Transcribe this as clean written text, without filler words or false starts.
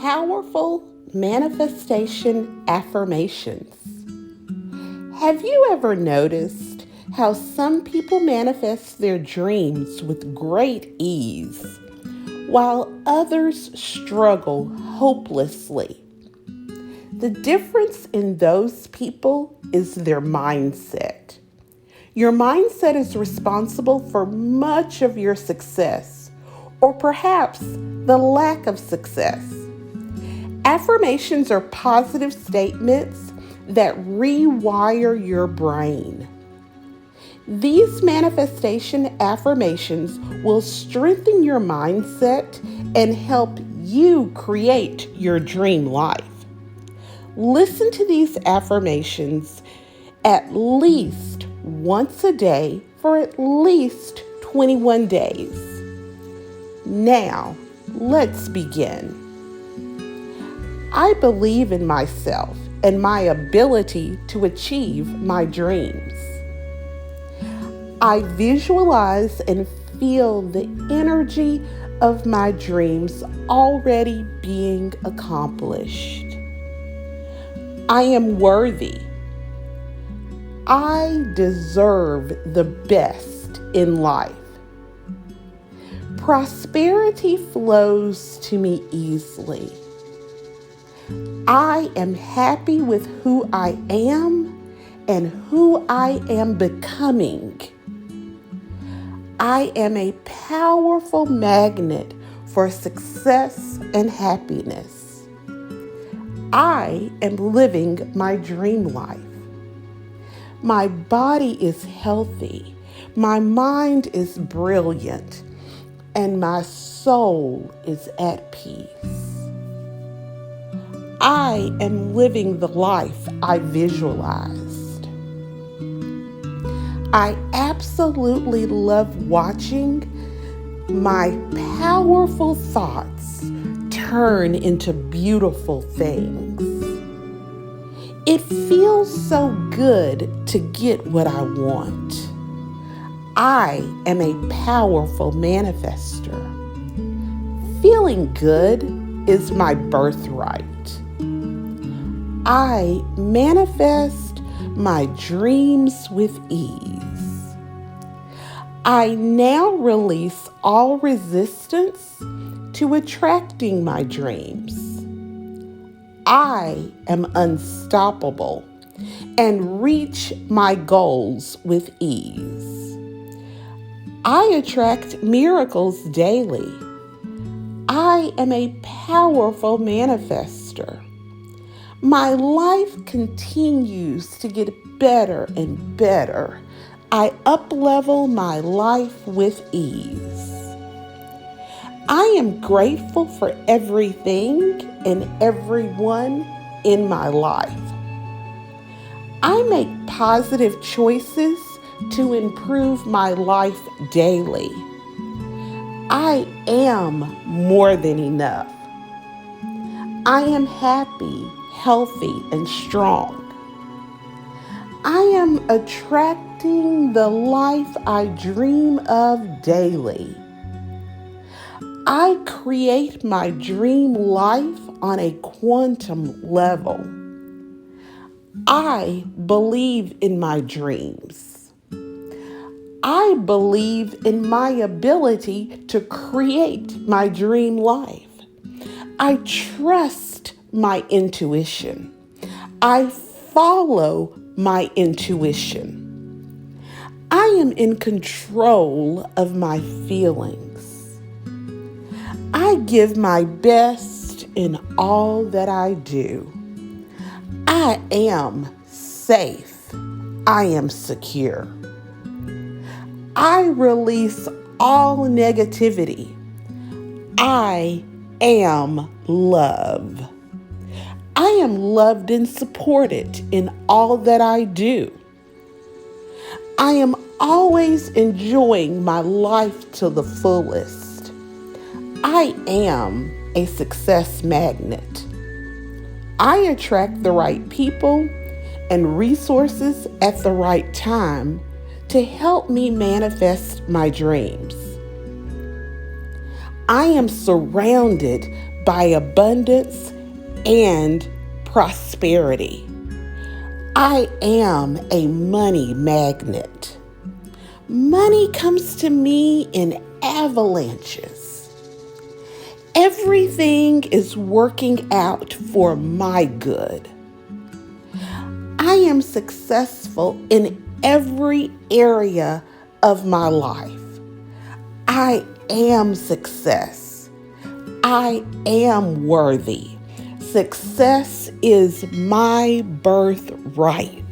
powerful manifestation affirmations. Have you ever noticed how some people manifest their dreams with great ease, while others struggle hopelessly? The difference in those people is their mindset. Your mindset is responsible for much of your success, or perhaps the lack of success. Affirmations are positive statements that rewire your brain. These manifestation affirmations will strengthen your mindset and help you create your dream life. Listen to these affirmations at least once a day for at least 21 days. Now, let's begin. I believe in myself and my ability to achieve my dreams. I visualize and feel the energy of my dreams already being accomplished. I am worthy. I deserve the best in life. Prosperity flows to me easily. I am happy with who I am and who I am becoming. I am a powerful magnet for success and happiness. I am living my dream life. My body is healthy, my mind is brilliant, and my soul is at peace. I am living the life I visualized. I absolutely love watching my powerful thoughts turn into beautiful things. It feels so good to get what I want. I am a powerful manifestor. Feeling good is my birthright. I manifest my dreams with ease. I now release all resistance to attracting my dreams. I am unstoppable and reach my goals with ease. I attract miracles daily. I am a powerful manifestor. My life continues to get better and better. I up-level my life with ease. I am grateful for everything and everyone in my life. I make positive choices to improve my life daily. I am more than enough. I am happy, healthy, and strong. I am attracting the life I dream of daily. I create my dream life on a quantum level. I believe in my dreams. I believe in my ability to create my dream life. I trust my intuition. I follow my intuition. I am in control of my feelings. I give my best in all that I do. I am safe. I am secure. I release all negativity. I am love. I am loved and supported in all that I do. I am always enjoying my life to the fullest. I am a success magnet. I attract the right people and resources at the right time to help me manifest my dreams. I am surrounded by abundance and prosperity. I am a money magnet. Money comes to me in avalanches. Everything is working out for my good. I am successful in every area of my life. I am success. I am worthy. Success is my birthright.